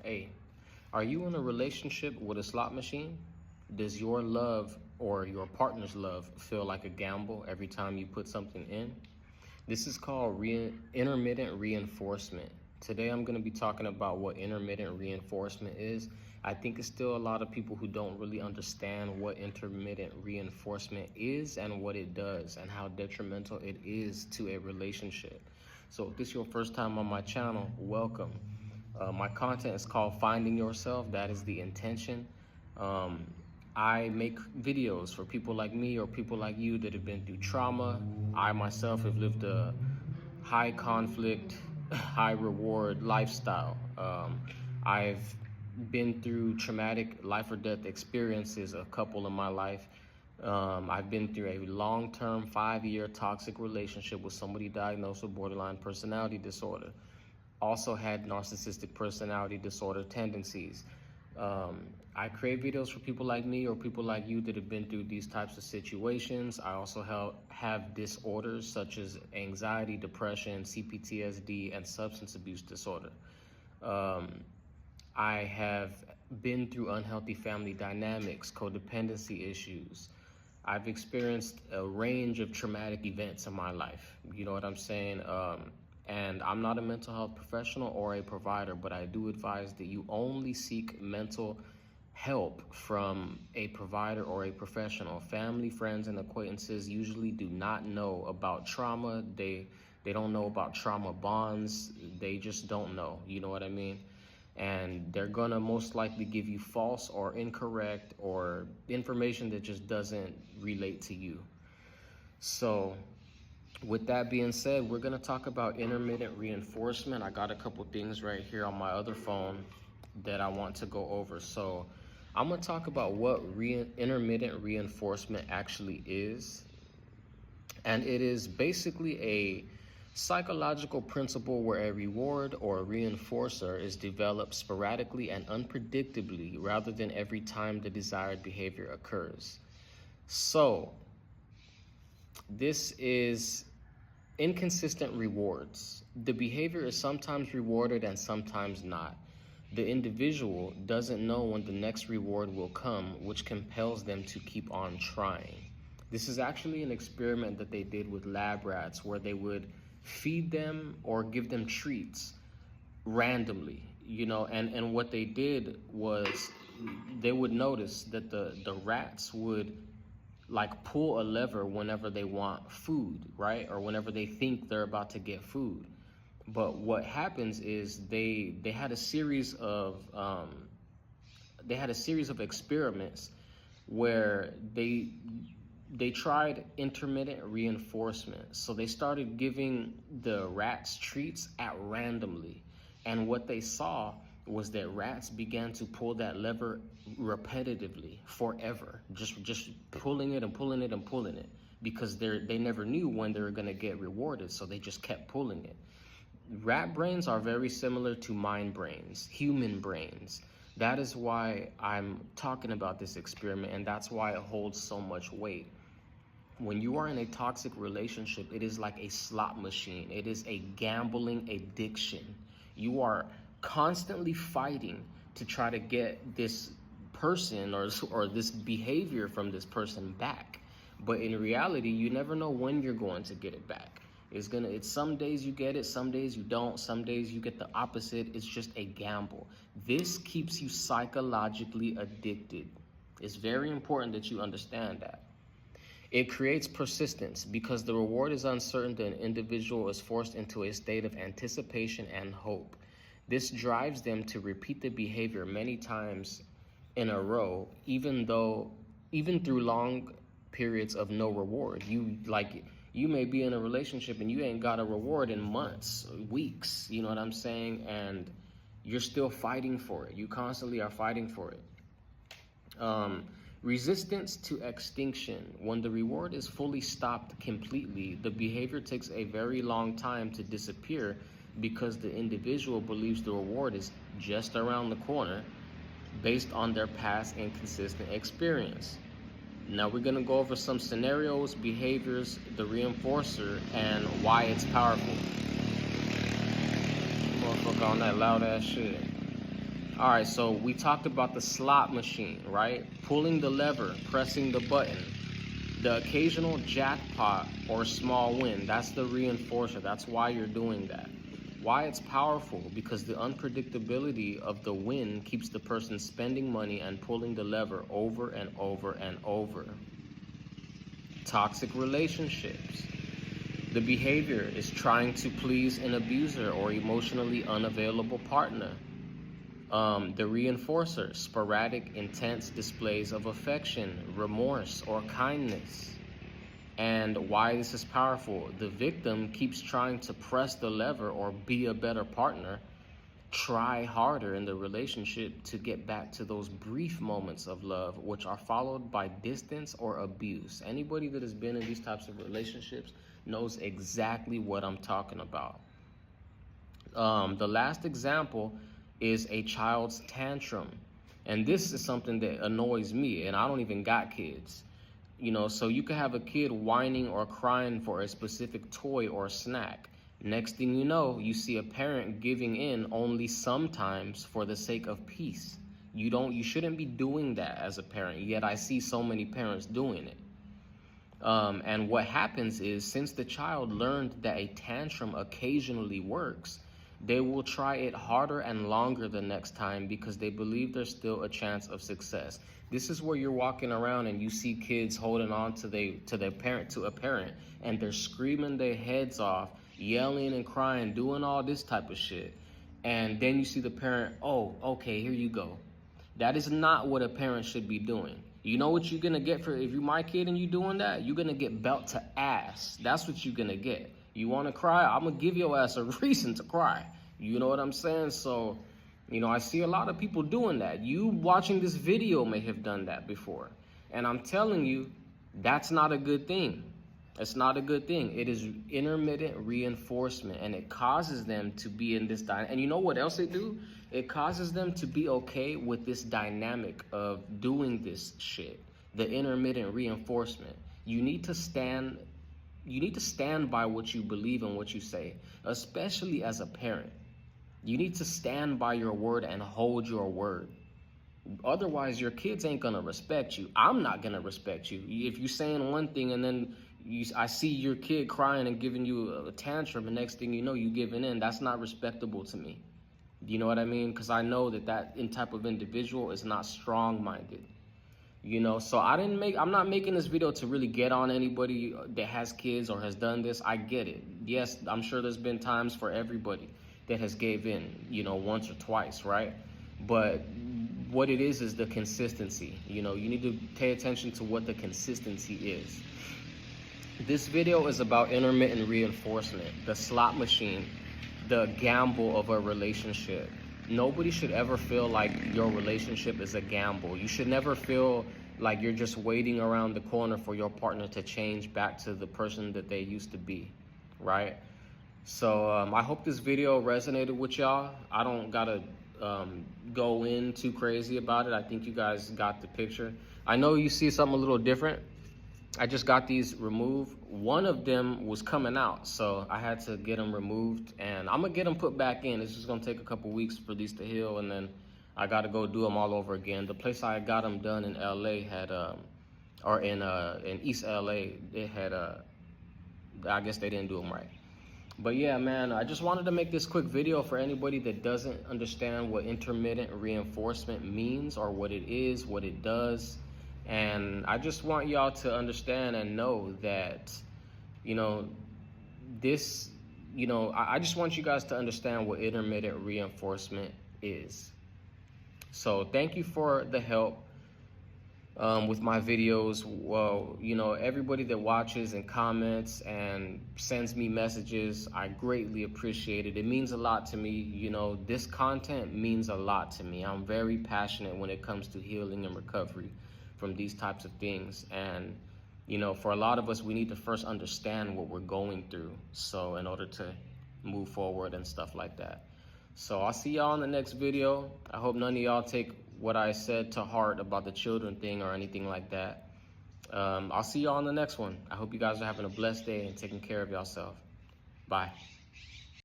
Hey, are you in a relationship with a slot machine? Does your love or your partner's love feel like a gamble every time you put something in? This is called intermittent reinforcement. Today I'm going to be talking about what intermittent reinforcement is. I think it's still a lot of people who don't really understand what intermittent reinforcement is and what it does and how detrimental it is to a relationship. So if this is your first time on my channel, welcome. My content is called Finding Yourself. That is the intention. I make videos for people like me or people like you that have been through trauma. I myself have lived a high conflict, high reward lifestyle. I've been through traumatic life or death experiences, a couple in my life. I've been through a long-term 5-year toxic relationship with somebody diagnosed with borderline personality disorder. Also had narcissistic personality disorder tendencies. I create videos for people like me or people like you that have been through these types of situations. I also have disorders such as anxiety, depression, CPTSD, and substance abuse disorder. I have been through unhealthy family dynamics, codependency issues. I've experienced a range of traumatic events in my life. You know what I'm saying? And I'm not a mental health professional or a provider, but I do advise that you only seek mental help from a provider or a professional. Family, friends, and acquaintances usually do not know about trauma. They don't know about trauma bonds. They just don't know, you know what I mean? And they're gonna most likely give you false or incorrect or information that just doesn't relate to you. So with that being said, we're going to talk about intermittent reinforcement. I got a couple things right here on my other phone that I want to go over. So I'm going to talk about what intermittent reinforcement actually is. And it is basically a psychological principle where a reward or a reinforcer is developed sporadically and unpredictably rather than every time the desired behavior occurs. So this is inconsistent rewards. The behavior is sometimes rewarded and sometimes not. The individual doesn't know when the next reward will come, which compels them to keep on trying. This is actually an experiment that they did with lab rats where they would feed them or give them treats randomly, you know, and what they did was they would notice that the rats would like pull a lever whenever they want food, right? Or whenever they think they're about to get food. But what happens is they had a series of experiments where they tried intermittent reinforcement. So they started giving the rats treats at randomly. And what they saw was that rats began to pull that lever repetitively forever, just pulling it and pulling it and pulling it, because they never knew when they were going to get rewarded, so they just kept pulling it. Rat brains are very similar to mind brains, human brains. That is why I'm talking about this experiment, and that's why it holds so much weight. When you are in a toxic relationship, it is like a slot machine. It is a gambling addiction. You are constantly fighting to try to get this person or this behavior from this person back. But in reality, you never know when you're going to get it back. It's some days you get it, some days you don't, some days you get the opposite. It's just a gamble. This keeps you psychologically addicted. It's very important that you understand that. It creates persistence because the reward is uncertain. The individual is forced into a state of anticipation and hope. This drives them to repeat the behavior many times in a row, even through long periods of no reward. You may be in a relationship and you ain't got a reward in months, weeks, you know what I'm saying? And you're still fighting for it. You constantly are fighting for it. Resistance to extinction. When the reward is fully stopped completely, the behavior takes a very long time to disappear because the individual believes the reward is just around the corner based on their past inconsistent experience. Now we're gonna go over some scenarios, behaviors, the reinforcer, and why it's powerful. Motherfucker on that loud ass shit. All right, so we talked about the slot machine, right? Pulling the lever, pressing the button, the occasional jackpot or small win. That's the reinforcer. That's why you're doing that. Why it's powerful, because the unpredictability of the win keeps the person spending money and pulling the lever over and over and over. Toxic relationships. The behavior is trying to please an abuser or emotionally unavailable partner. The reinforcer, sporadic, intense displays of affection, remorse, or kindness. And why this is powerful, the victim keeps trying to press the lever or be a better partner, try harder in the relationship to get back to those brief moments of love, which are followed by distance or abuse. Anybody that has been in these types of relationships knows exactly what I'm talking about. The last example is a child's tantrum. And this is something that annoys me, and I don't even got kids. You know, so you could have a kid whining or crying for a specific toy or snack. Next thing you know, you see a parent giving in only sometimes for the sake of peace. You shouldn't be doing that as a parent, yet I see so many parents doing it. And what happens is, since the child learned that a tantrum occasionally works, they will try it harder and longer the next time because they believe there's still a chance of success. This is where you're walking around and you see kids holding on to a parent, and they're screaming their heads off, yelling and crying, doing all this type of shit. And then you see the parent, oh, okay, here you go. That is not what a parent should be doing. You know what you're gonna get if you're my kid and you doing that? You're gonna get belt to ass. That's what you're gonna get. You wanna cry? I'm gonna give your ass a reason to cry. You know what I'm saying? So, you know, I see a lot of people doing that. You watching this video may have done that before. And I'm telling you, that's not a good thing. It's not a good thing. It is intermittent reinforcement, and it causes them to be in this dynamic. And you know what else it do? It causes them to be okay with this dynamic of doing this shit, the intermittent reinforcement. You need to stand by what you believe and what you say, especially as a parent. You need to stand by your word and hold your word. Otherwise, your kids ain't gonna respect you. I'm not gonna respect you. If you're saying one thing and then I see your kid crying and giving you a tantrum, and next thing you know, you giving in, that's not respectable to me. You know what I mean? Because I know that type of individual is not strong-minded. You know, so I'm not making this video to really get on anybody that has kids or has done this. I get it. Yes, I'm sure there's been times for everybody that has gave in, you know, once or twice, right? But what it is the consistency. You know, you need to pay attention to what the consistency is. This video is about intermittent reinforcement, the slot machine, the gamble of a relationship. Nobody should ever feel like your relationship is a gamble. You should never feel like you're just waiting around the corner for your partner to change back to the person that they used to be, right? So I hope this video resonated with y'all. I don't gotta go in too crazy about it. I think you guys got the picture. I know you see something a little different. I just got these removed. One of them was coming out, so I had to get them removed, and I'm gonna get them put back in. It's just gonna take a couple weeks for these to heal, and then I gotta go do them all over again. The place I got them done in LA had, or in East LA, it had, I guess they didn't do them right. But yeah, man, I just wanted to make this quick video for anybody that doesn't understand what intermittent reinforcement means or what it is, what it does. And I just want y'all to understand and know that, you know, this, you know, I just want you guys to understand what intermittent reinforcement is. So thank you for the help with my videos. Well, you know, everybody that watches and comments and sends me messages, I greatly appreciate it. It means a lot to me. You know, this content means a lot to me. I'm very passionate when it comes to healing and recovery from these types of things. And, you know, for a lot of us, we need to first understand what we're going through, so in order to move forward and stuff like that. So I'll see y'all in the next video. I hope none of y'all take what I said to heart about the children thing or anything like that. I'll see y'all in the next one. I hope you guys are having a blessed day and taking care of yourself. Bye.